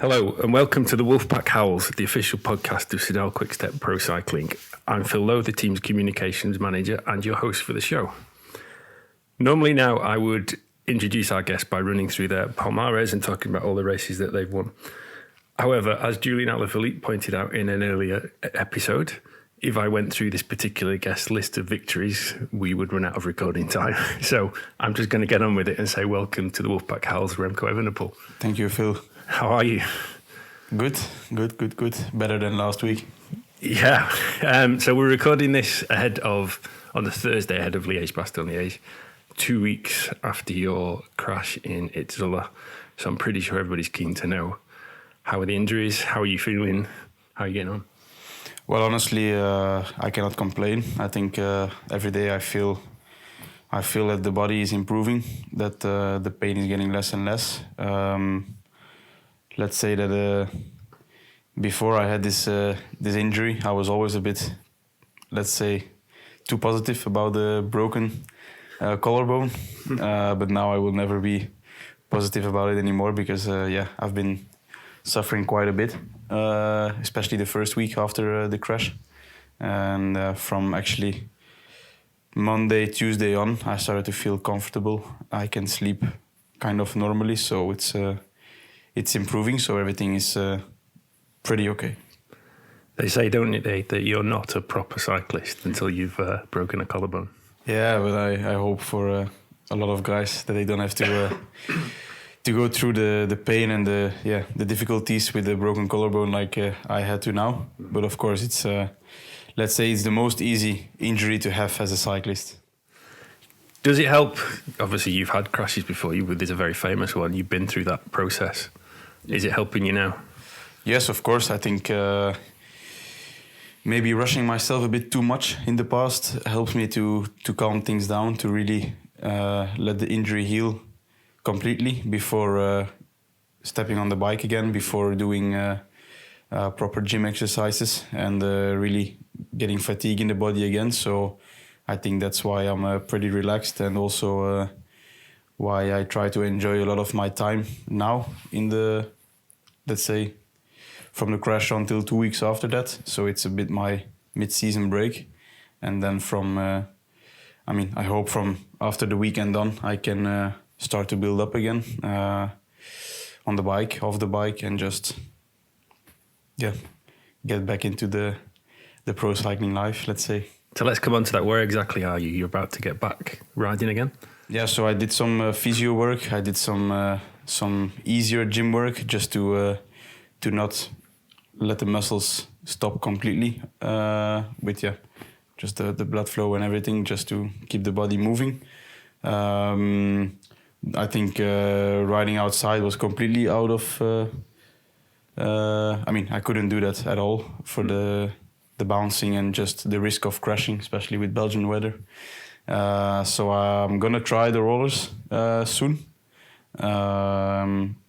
Hello and welcome to the Wolfpack Howls, the official podcast of Sidel Quickstep Pro Cycling. I'm Phil Lowe, the team's communications manager and your host for the show. Normally now I would introduce our guests by running through their palmares and talking about all the races that they've won. However, as Julian Alaphilippe pointed out in an earlier episode, if I went through this particular guest list of victories, we would run out of recording time. So I'm just going to get on with it and say welcome to the Wolfpack Howls, Remco Evenepoel. Thank you, Phil. How are you? Good. Better than last week. Yeah. So we're recording this on the Thursday ahead of Liège-Bastogne-Liège, 2 weeks after your crash in Itzulia. So I'm pretty sure everybody's keen to know, how are the injuries? How are you feeling? How are you getting on? Well, honestly, I cannot complain. I think every day I feel that the body is improving, that the pain is getting less and less. Let's say that before I had this injury, I was always a bit, let's say, too positive about the broken collarbone. But now I will never be positive about it anymore because, I've been suffering quite a bit, especially the first week after the crash. And from actually Monday, Tuesday on, I started to feel comfortable. I can sleep kind of normally, so it's improving, so everything is pretty okay. They say, don't they, that you're not a proper cyclist until you've broken a collarbone. Yeah, but I hope for a lot of guys that they don't have to go through the pain and the difficulties with the broken collarbone like I had to now. But of course, it's let's say it's the most easy injury to have as a cyclist. Does it help? Obviously, you've had crashes before. There's a very famous one. You've been through that process. Is it helping you now? Yes, of course. I think maybe rushing myself a bit too much in the past helps me to calm things down, to really let the injury heal completely before stepping on the bike again, before doing proper gym exercises and really getting fatigue in the body again. So I think that's why I'm pretty relaxed, and also why I try to enjoy a lot of my time now in the, let's say, from the crash until 2 weeks after that. So it's a bit my mid-season break. And then I hope from after the weekend on, I can start to build up again on the bike, off the bike, and just, get back into the pro cycling life, let's say. So let's come on to that. Where exactly are you? You're about to get back riding again? Yeah, so I did some physio work. I did some easier gym work just to not let the muscles stop completely. Just the blood flow and everything, just to keep the body moving. I think riding outside was completely out of. I couldn't do that at all for the bouncing and just the risk of crashing, especially with Belgian weather. So I'm gonna try the rollers soon.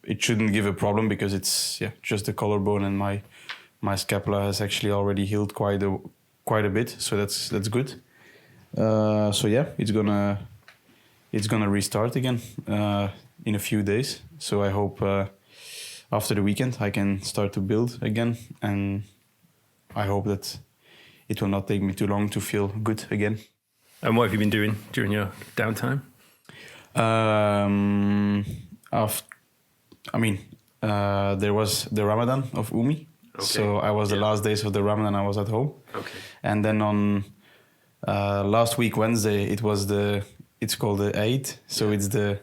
It shouldn't give a problem because it's just the collarbone, and my scapula has actually already healed quite a bit, so that's good. It's gonna restart again in a few days. So I hope after the weekend I can start to build again, and I hope that it will not take me too long to feel good again. And what have you been doing during your downtime? There was the Ramadan of Umi. Okay. So I was the last days of the Ramadan, I was at home. Okay. And then on last week, Wednesday, it's called the Eid. So it's the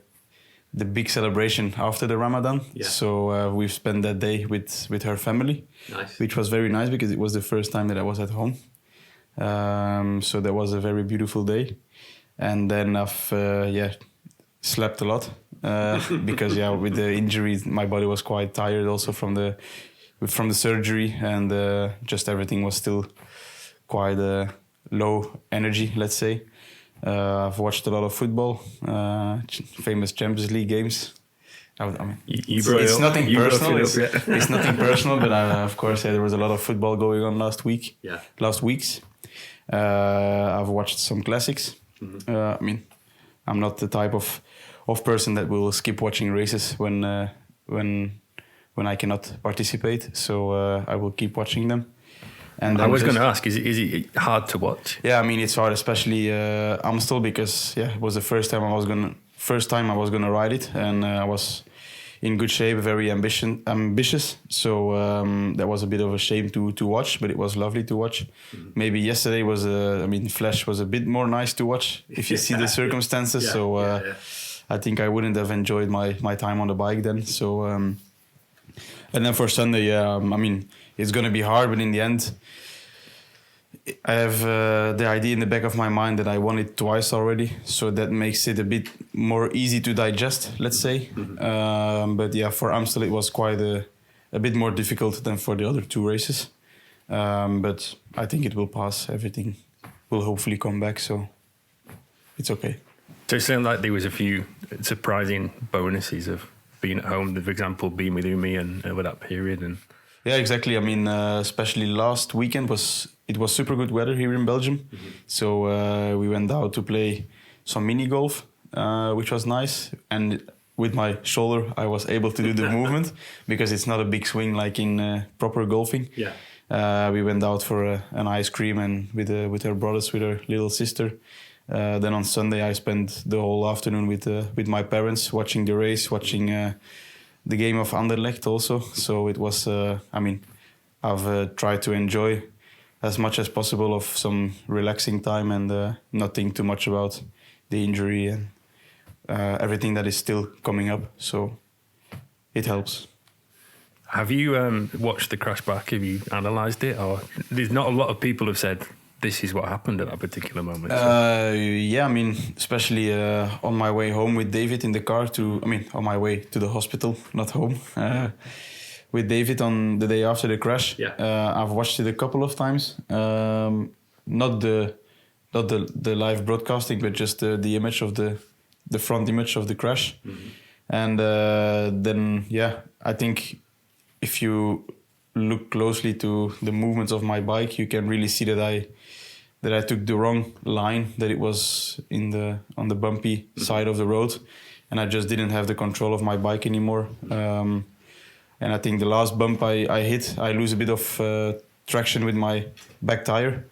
big celebration after the Ramadan. Yeah. So we've spent that day with her family. Nice. Which was very nice because it was the first time that I was at home. So that was a very beautiful day. And then I've slept a lot because with the injuries, my body was quite tired also from the surgery, and just everything was still quite low energy, let's say. I've watched a lot of football, famous Champions League games. It's nothing personal. It's nothing personal, but of course there was a lot of football going on last weeks. I've watched some classics. Mm-hmm. I'm not the type of person that will skip watching races when when I cannot participate. So I will keep watching them. And I was going to ask, is it hard to watch? Yeah, I mean, it's hard, especially Amstel, because it was the first time I was gonna ride it, and I was in good shape, very ambitious. So that was a bit of a shame to watch, but it was lovely to watch. Mm-hmm. Maybe yesterday was, Flash was a bit more nice to watch if you see the circumstances. Yeah, so I think I wouldn't have enjoyed my time on the bike then. So and then for Sunday, it's gonna be hard, but in the end, I have the idea in the back of my mind that I won it twice already, so that makes it a bit more easy to digest, let's say. Mm-hmm. But yeah, for Amstel it was quite a bit more difficult than for the other two races. But I think it will pass. Everything will hopefully come back, so it's okay. So it sounded like there was a few surprising bonuses of being at home, for example, being with Umi and over that period. And yeah, exactly. I mean, especially last weekend it was super good weather here in Belgium. Mm-hmm. So we went out to play some mini golf, which was nice. And with my shoulder, I was able to do the movement because it's not a big swing like in proper golfing. Yeah. We went out for an ice cream and with her brothers, with her little sister. Then on Sunday, I spent the whole afternoon with my parents watching the race, watching the game of Anderlecht also. So it was, I've tried to enjoy as much as possible of some relaxing time and not think too much about the injury and everything that is still coming up. So it helps. Have you watched the crash back? Have you analysed it? Or there's not a lot of people have said this is what happened at that particular moment. So. Yeah, I mean, especially on my way home with David in the car on my way to the hospital, not home, with David on the day after the crash. Yeah. I've watched it a couple of times. Not the live broadcasting, but just the image of the front image of the crash. Mm-hmm. And then, I think if you look closely to the movements of my bike, you can really see that I took the wrong line, that it was on the bumpy side of the road, and I just didn't have the control of my bike anymore. And I think the last bump I hit, I lose a bit of traction with my back tire,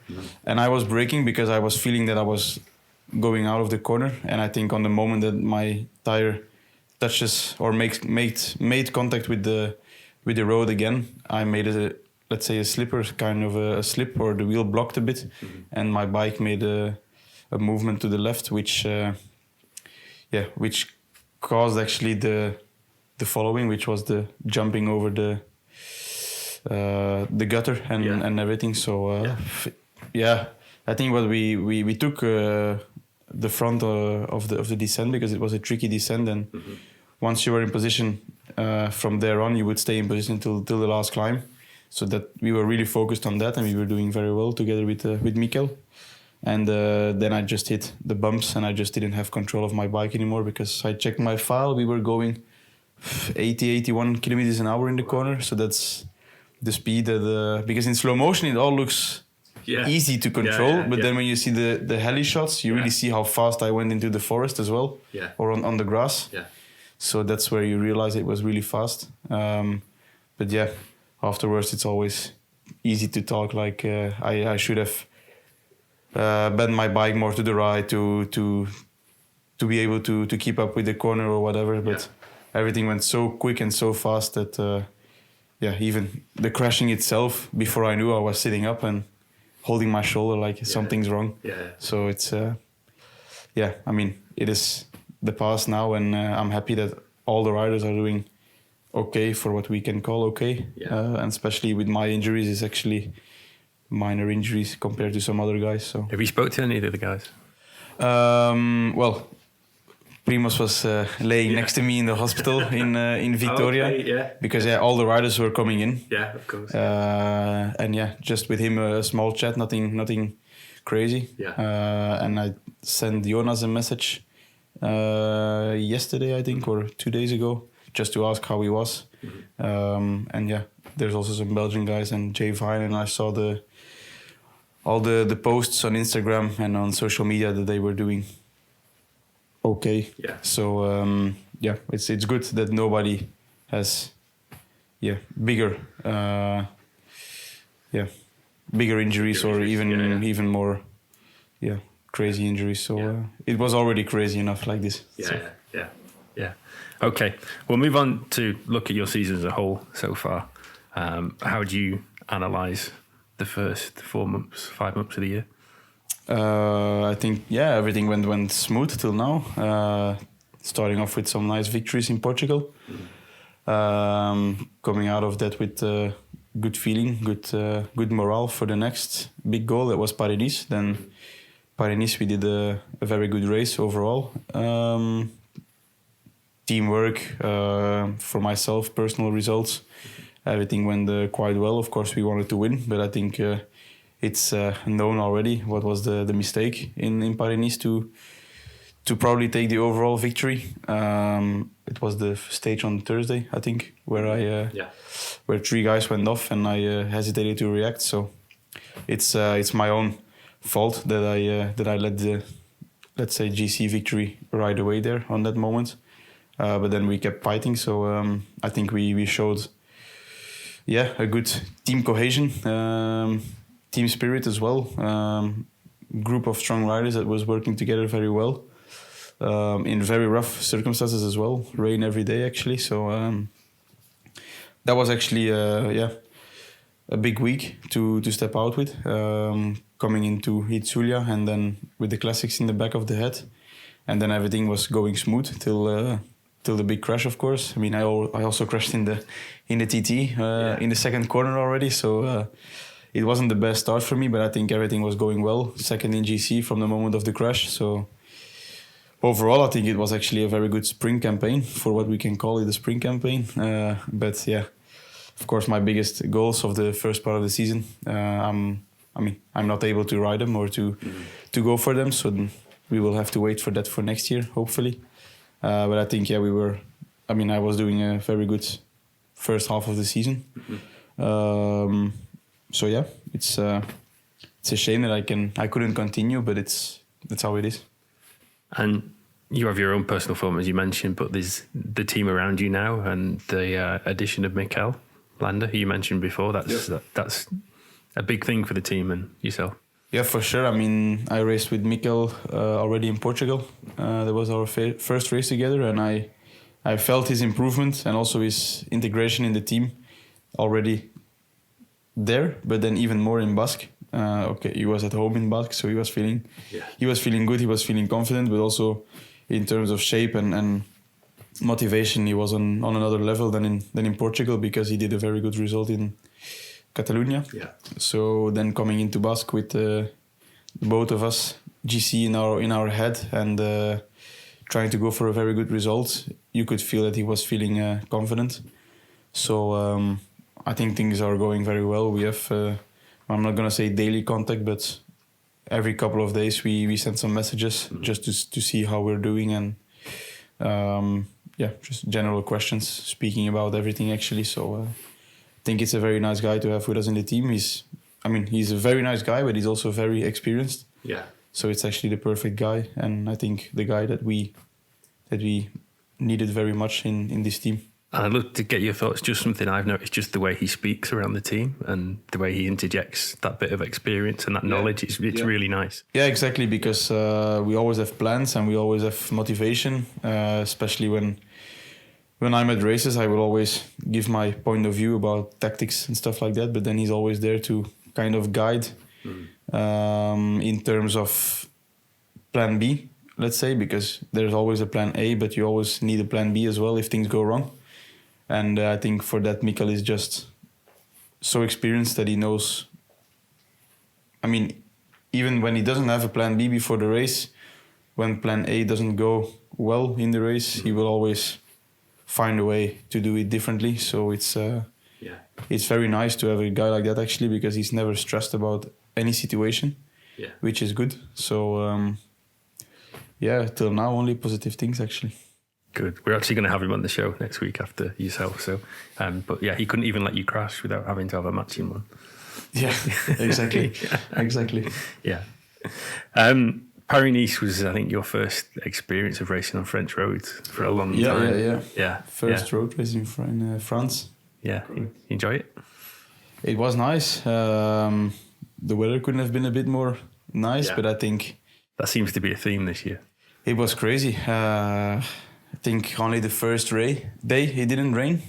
and I was braking because I was feeling that I was going out of the corner, and I think on the moment that my tire touches or made contact with the road again, I made let's say a slipper, kind of a slip, or the wheel blocked a bit, and my bike made a movement to the left, which caused actually the following, which was the jumping over the gutter and everything. So I think what we took the front of the descent because it was a tricky descent, and once you were in position, from there on you would stay in position till the last climb. So that we were really focused on that, and we were doing very well together with Mikkel. And then I just hit the bumps, and I just didn't have control of my bike anymore because I checked my file. We were going 81 kilometers an hour in the corner. So that's the speed that because in slow motion it all looks easy to control, but then when you see the heli shots, you really see how fast I went into the forest as well, or on the grass. Yeah. So that's where you realize it was really fast. But yeah, afterwards it's always easy to talk like I should have bent my bike more to the right to be able to keep up with the corner or whatever. But everything went so quick and so fast that even the crashing itself, before I knew, I was sitting up and holding my shoulder like something's wrong. So it's I mean, it is the past now, and I'm happy that all the riders are doing okay for what we can call okay. And especially with my injuries, it's actually minor injuries compared to some other guys. So have you spoke to any of the guys? Well, Primoz was laying next to me in the hospital in Victoria, because all the riders were coming in. Yeah, of course. And just with him a small chat, nothing crazy. And I sent Jonas a message yesterday, I think, or 2 days ago, just to ask how he was. And there's also some Belgian guys and Jay Vine, and I saw all the posts on Instagram and on social media that they were doing okay. So it's good that nobody has bigger bigger injuries or even more crazy injuries. So it was already crazy enough like this. Yeah. Okay, we'll move on to look at your season as a whole so far. How do you analyse the first 5 months of the year? I think everything went smooth till now. Starting off with some nice victories in Portugal. Coming out of that with good feeling, good morale for the next big goal. That was Paris-Nice. Then Paris-Nice, we did a very good race overall. Teamwork, for myself, personal results, everything went quite well. Of course, we wanted to win, but I think it's known already what was the mistake in Paris-Nice to probably take the overall victory. It was the stage on Thursday, I think, where where 3 guys went off and I hesitated to react. So it's my own fault that I let the, let's say, GC victory right away there on that moment. But then we kept fighting. So I think we showed a good team cohesion, team spirit as well. Group of strong riders that was working together very well. In very rough circumstances as well, rain every day actually. So that was actually a big week to step out with, coming into Itzulia and then with the classics in the back of the head, and then everything was going smooth till the big crash, of course. I mean, I also crashed in the TT in the second corner already, so it wasn't the best start for me, but I think everything was going well. Second in GC from the moment of the crash, so. Overall, I think it was actually a very good spring campaign for what we can call it a spring campaign. But of course, my biggest goals of the first part of the season, I'm not able to ride them or to go for them. So we will have to wait for that for next year, hopefully. But I think, I was doing a very good first half of the season. It's a shame that I couldn't continue, but that's how it is. And you have your own personal form, as you mentioned, but there's the team around you now, and the addition of Mikel Landa, who you mentioned before. That's a big thing for the team and yourself. Yeah, for sure. I mean, I raced with Mikel already in Portugal. That was our first race together, and I felt his improvement and also his integration in the team already there, but then even more in Basque. He was at home in Basque, so he was feeling good, he was feeling confident, but also in terms of shape and motivation, he was on another level than in Portugal, because he did a very good result in Catalonia. So then coming into Basque with both of us, GC in our head, and trying to go for a very good result, you could feel that he was feeling confident. So I think things are going very well. We have I'm not going to say daily contact, but every couple of days we send some messages just to see how we're doing, and just general questions, speaking about everything actually. So I think it's a very nice guy to have with us in the team. He's a very nice guy, but he's also very experienced. So it's actually the perfect guy, and I think the guy that we needed very much in this team. And I'd love to get your thoughts, just something I've noticed, just the way he speaks around the team and the way he interjects that bit of experience and that knowledge. It's really nice. Yeah, exactly, because we always have plans and we always have motivation, especially when I'm at races. I will always give my point of view about tactics and stuff like that, but then he's always there to kind of guide in terms of plan B, let's say, because there's always a plan A, but you always need a plan B as well if things go wrong. And I think for that, Mikel is just so experienced that he knows. I mean, even when he doesn't have a plan B before the race, when plan A doesn't go well in the race, he will always find a way to do it differently. So it's very nice to have a guy like that actually, because he's never stressed about any situation, which is good. So till now only positive things actually. Good. We're actually going to have him on the show next week after yourself. So, but he couldn't even let you crash without having to have a matching one. Yeah, exactly. Exactly. Yeah. Paris-Nice was, I think, your first experience of racing on French roads for a long time. Yeah. First road race in France. Yeah, enjoy it? It was nice. The weather couldn't have been a bit more nice, but I think that seems to be a theme this year. It was crazy. I think only the first day it didn't rain,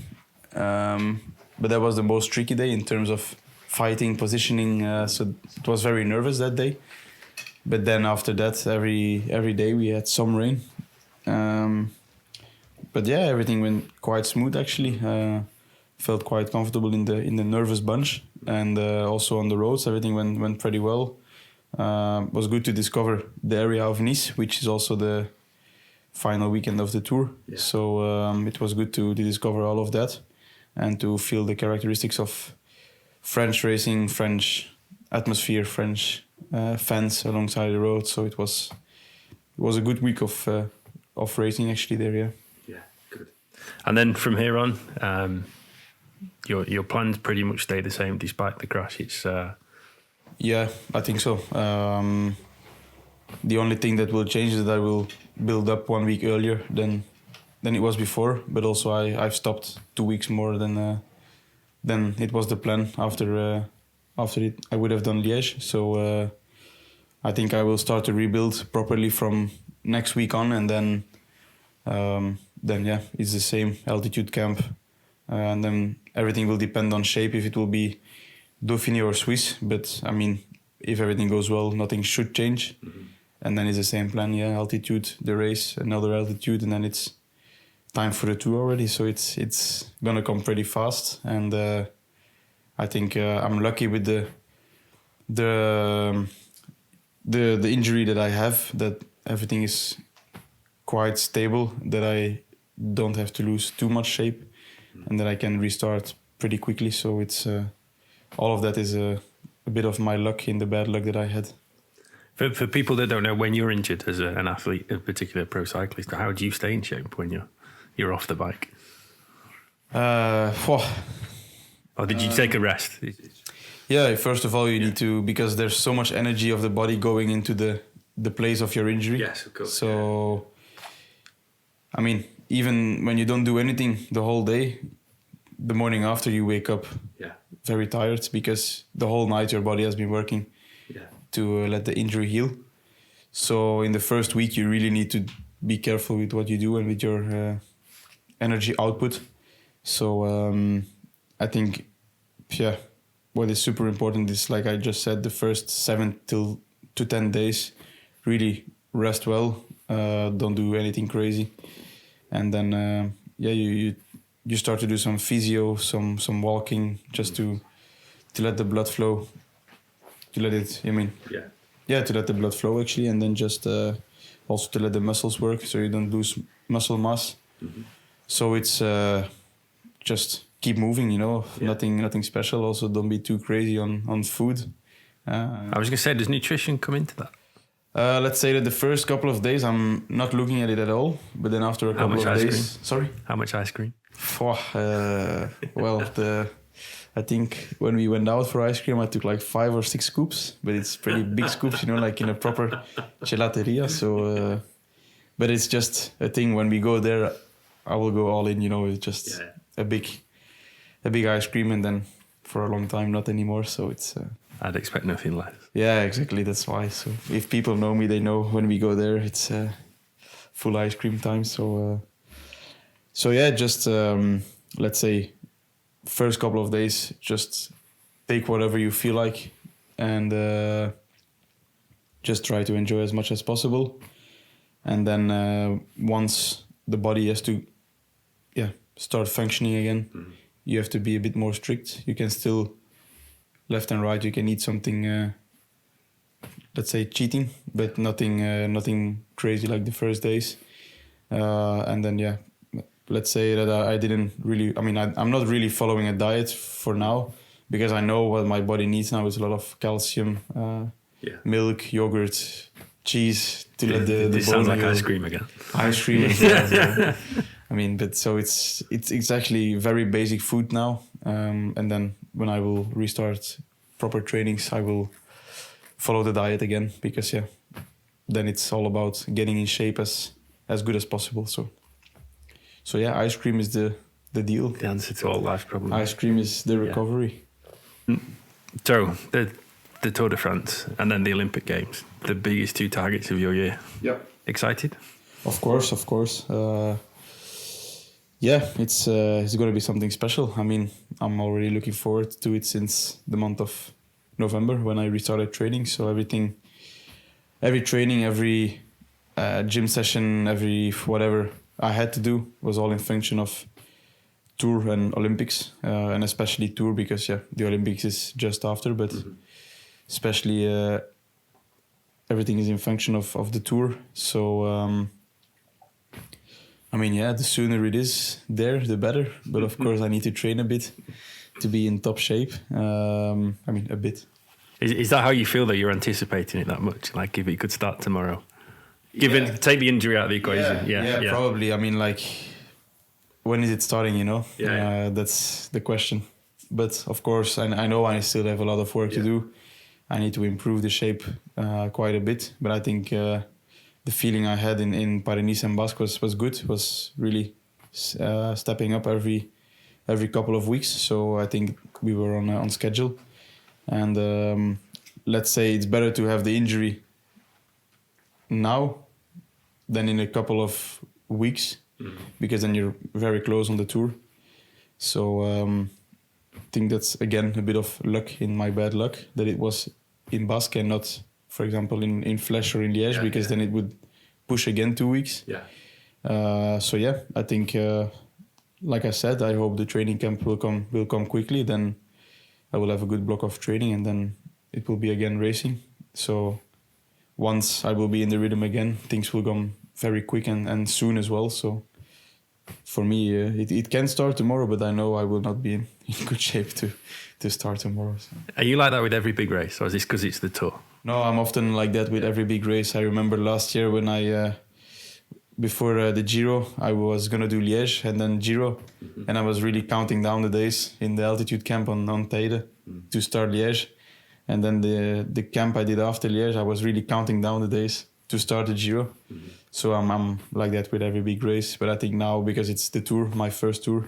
but that was the most tricky day in terms of fighting, positioning. So it was very nervous that day. But then after that, every day we had some rain. But yeah, everything went quite smooth actually. Felt quite comfortable in the nervous bunch, and also on the roads everything went pretty well. Was good to discover the area of Nice, which is also the final weekend of the tour. Yeah. So it was good to discover all of that and to feel the characteristics of French racing, French atmosphere, French fans alongside the road. So it was a good week of racing actually there. Yeah. Yeah, good. And then from here on, your plans pretty much stay the same despite the crash. It's yeah, I think so. The only thing that will change is that I will build up 1 week earlier than it was before. But also I've stopped 2 weeks more than it was the plan after it. I would have done Liège. So I think I will start to rebuild properly from next week on, and then yeah, it's the same altitude camp, and then everything will depend on shape if it will be Dauphiné or Swiss, but I mean, if everything goes well, nothing should change. Mm-hmm. And then it's the same plan, yeah, altitude, the race, another altitude, and then it's time for the tour already. So it's gonna come pretty fast, and I think I'm lucky with the injury that I have, that everything is quite stable, that I don't have to lose too much shape, and that I can restart pretty quickly. So it's all of that is a bit of my luck in the bad luck that I had. For people that don't know, when you're injured as an athlete, a particular pro cyclist, how do you stay in shape when you're off the bike? Or did you take a rest? Yeah, first of all, you need to, because there's so much energy of the body going into the place of your injury. Yes, of course. So, I mean, even when you don't do anything the whole day, the morning after you wake up very tired, because the whole night your body has been working to let the injury heal. So in the first week you really need to be careful with what you do and with your energy output. So I think what is super important is, like I just said, the first 7 to 10 days really rest well, don't do anything crazy, and then you start to do some physio, some walking, just to let the blood flow, to let it, to let the blood flow actually, and then just also to let the muscles work so you don't lose muscle mass. Mm-hmm. So it's just keep moving, nothing special. Also, don't be too crazy on food. I was going to say, does nutrition come into that? Let's say that the first couple of days I'm not looking at it at all, but then after a couple of days... Cream? Sorry? How much ice cream? I think when we went out for ice cream, I took like 5 or 6 scoops, but it's pretty big scoops, like in a proper gelateria. So, but it's just a thing. When we go there, I will go all in. It's just a big ice cream, and then for a long time, not anymore. So it's. I'd expect nothing less. Yeah, exactly. That's why. So if people know me, they know when we go there, it's full ice cream time. So yeah, just let's say first couple of days, just take whatever you feel like, and just try to enjoy as much as possible. And then once the body has to start functioning again, you have to be a bit more strict. You can still left and right, you can eat something, let's say cheating, but nothing crazy like the first days. And then let's say that I didn't really, I'm not really following a diet for now, because I know what my body needs now is a lot of calcium, milk, yogurt, cheese to let the bone sounds like ice cream again. Ice cream as well. But so it's actually very basic food now. And then when I will restart proper trainings, I will follow the diet again, because then it's all about getting in shape as good as possible. So ice cream is the the deal. The answer to all life problems. Ice cream is the recovery. So the Tour de France and then the Olympic Games, the biggest two targets of your year. Yep. Excited? Of course. It's going to be something special. I mean, I'm already looking forward to it since the month of November when I restarted training. So every training, every gym session, every whatever I had to do was all in function of Tour and Olympics, and especially Tour because the Olympics is just after, but especially everything is in function of the Tour. So the sooner it is there, the better. But of course, I need to train a bit to be in top shape. A bit. Is that how you feel, that you're anticipating it that much? Like if it could start tomorrow? Take the injury out of the equation. Yeah. Probably. I mean, like, when is it starting, you know? That's the question. But of course, I know I still have a lot of work to do. I need to improve the shape quite a bit. But I think the feeling I had in Paris and Basque was good. Was really stepping up every couple of weeks. So I think we were on schedule. And let's say it's better to have the injury now than in a couple of weeks, because then you're very close on the Tour. So I think that's, again, a bit of luck in my bad luck that it was in Basque and not, for example, in Flesch or in Liège, because then it would push again 2 weeks. I think, like I said, I hope the training camp will come quickly. Then I will have a good block of training, and then it will be again racing. So once I will be in the rhythm again, things will come very quick and soon as well. So for me, it can start tomorrow, but I know I will not be in good shape to start tomorrow. So. Are you like that with every big race, or is this because it's the Tour? No, I'm often like that with every big race. I remember last year when before the Giro, I was going to do Liège and then Giro. And I was really counting down the days in the altitude camp on Teide to start Liège. And then the camp I did after Liège, I was really counting down the days to start the Giro. So I'm like that with every big race. But I think now, because it's the Tour, my first Tour,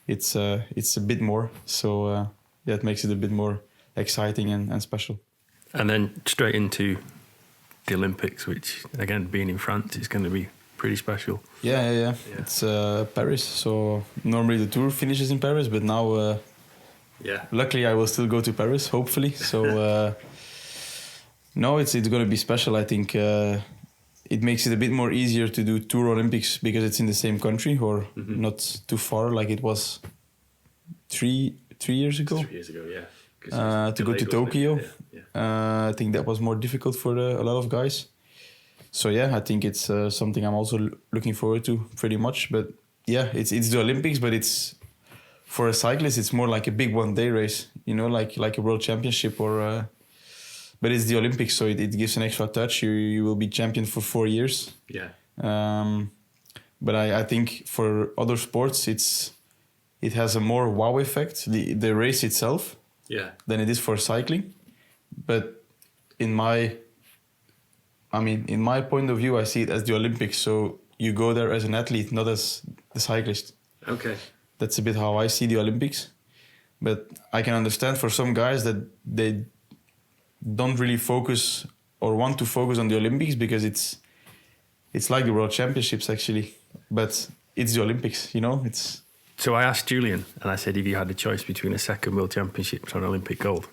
it's a bit more. So it makes it a bit more exciting and special. And then straight into the Olympics, which, again, being in France, is going to be pretty special. Yeah. It's Paris. So normally the Tour finishes in Paris, but now, luckily I will still go to Paris, hopefully. So no, it's going to be special. I think it makes it a bit more easier to do Tour Olympics because it's in the same country or not too far, like it was 3 years ago. 3 years ago, yeah. To go to Tokyo. I think that was more difficult for a lot of guys. So I think it's something I'm also looking forward to pretty much. But it's the Olympics, but it's, for a cyclist, it's more like a big one-day race, you know, like a world championship or. But it's the Olympics, so it gives an extra touch. You will be champion for 4 years. Yeah. But I think for other sports, it has a more wow effect, the race itself. Yeah. Than it is for cycling. But in my point of view, I see it as the Olympics. So you go there as an athlete, not as the cyclist. Okay. That's a bit how I see the Olympics. But I can understand for some guys that they don't really focus or want to focus on the Olympics because it's like the World Championships actually. But it's the Olympics, you know? So I asked Julian, and I said, if you had a choice between a second World Championships or an Olympic gold,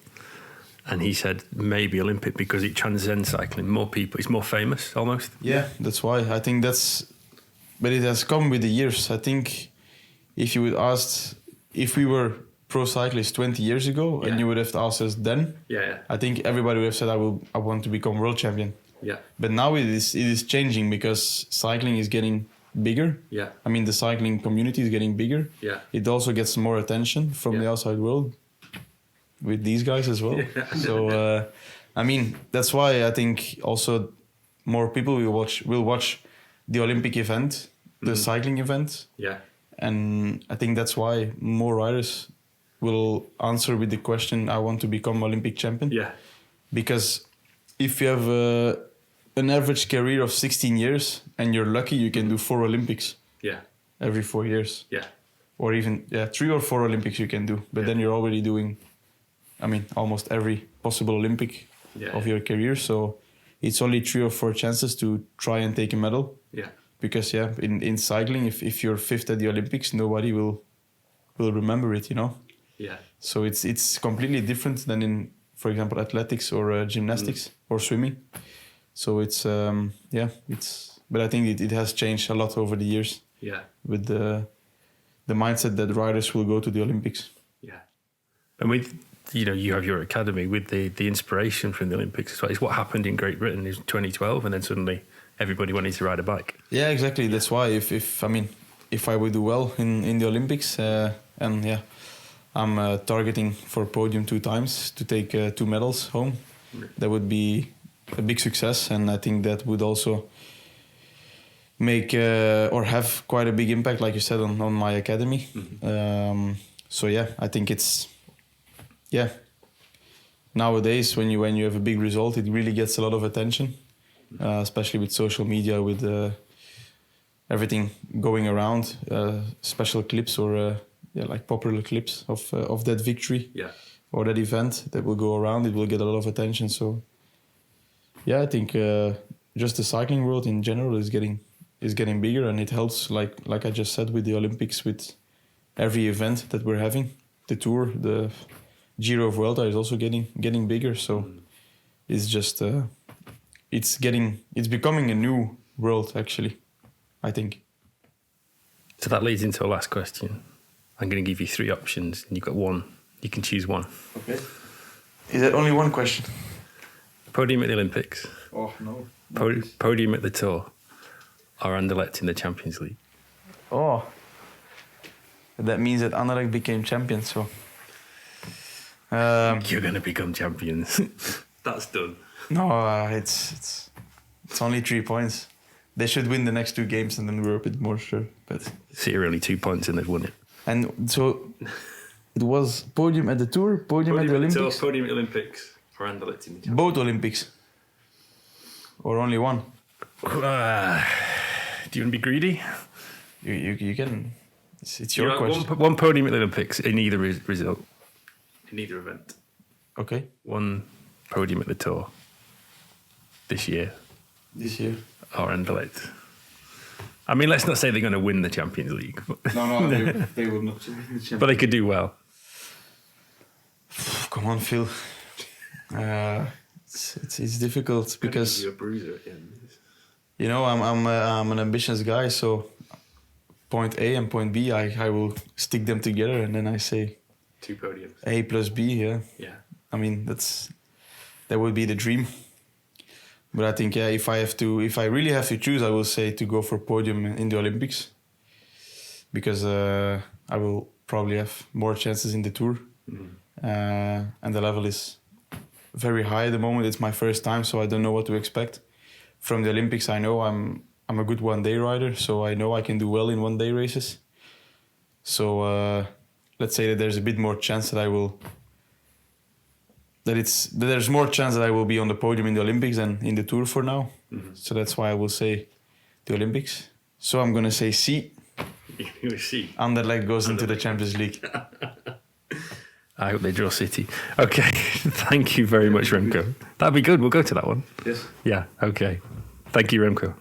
and he said maybe Olympic because it transcends cycling. More people, it's more famous almost. Yeah, that's why. I think but it has come with the years. I think if you would ask if we were pro cyclists 20 years ago and you would have asked us then, I think everybody would have said, I want to become world champion. Yeah. But now it is changing because cycling is getting bigger. Yeah. I mean, the cycling community is getting bigger. Yeah. It also gets more attention from the outside world with these guys as well. Yeah. So, that's why I think also more people will watch the Olympic event, the cycling event. Yeah. And I think that's why more riders will answer with the question, I want to become Olympic champion. Yeah. Because if you have an average career of 16 years and you're lucky, you can do 4 Olympics. Yeah. Every 4 years. Yeah. or even 3 or 4 Olympics you can do. But then you're already doing, almost every possible Olympic of your career. So it's only 3 or 4 chances to try and take a medal. Yeah. Because in cycling, if you're 5th at the Olympics, nobody will remember it, Yeah. So it's completely different than in, for example, athletics or gymnastics or swimming. So it's but I think it has changed a lot over the years. Yeah. With the mindset that riders will go to the Olympics. Yeah. And with you have your academy with the inspiration from the Olympics as well. It's what happened in Great Britain in 2012, and then suddenly everybody wanted to ride a bike. Yeah, exactly. That's why if I would do well in the Olympics, I'm targeting for podium 2 times to take 2 medals home. That would be a big success, and I think that would also make or have quite a big impact, like you said, on my academy. I think it's nowadays when you have a big result, it really gets a lot of attention, especially with social media, with everything going around, special clips or like popular clips of that victory or that event that will go around. It will get a lot of attention. So I think just the cycling world in general is getting bigger, and it helps, like I just said, with the Olympics, with every event that we're having. The Tour, the Giro of Vuelta is also getting bigger. So it's just it's becoming a new world, actually, I think. So that leads into our last question. I'm going to give you 3 options, and you've got one. You can choose one. Okay. Is that only one question? Podium at the Olympics. Oh no. Podium at the Tour. Or Anderlecht in the Champions League. Oh. That means that Anderlecht became champion, so... You're going to become champions. That's done. No, it's only 3 points. They should win the next 2 games, and then we're a bit more sure. But see, you're only 2 points and they've won it. And so it was podium at the Tour, podium at the Olympics? Podium at the Olympics for Anderlecht in the Champions. Both Olympics? Or only one? Do you want to be greedy? You can... It's your question. One podium at the Olympics in either result. In either event. Okay. One podium at the Tour. This year. Or Anderlecht. I mean, let's not say they're going to win the Champions League. No, they will not win the Champions League. But they could do well. Come on, Phil. It's difficult because you're a bruiser at the end. I'm an ambitious guy, so point A and point B, I will stick them together, and then I say 2 podiums. A plus B, yeah. I mean, that would be the dream. But I think, if I really have to choose, I will say to go for podium in the Olympics, because I will probably have more chances in the Tour, and the level is very high at the moment. It's my first time, so I don't know what to expect. From the Olympics, I know I'm a good one-day rider, so I know I can do well in one-day races. So let's say that there's a bit more chance that there's more chance that I will be on the podium in the Olympics than in the Tour for now. So that's why I will say the Olympics. So I'm going to say C. You see. Anderlecht goes into the Champions League. I hope they draw City. Okay, thank you very much, Remco. That'd be good. We'll go to that one. Yes. Yeah, okay. Thank you, Remco.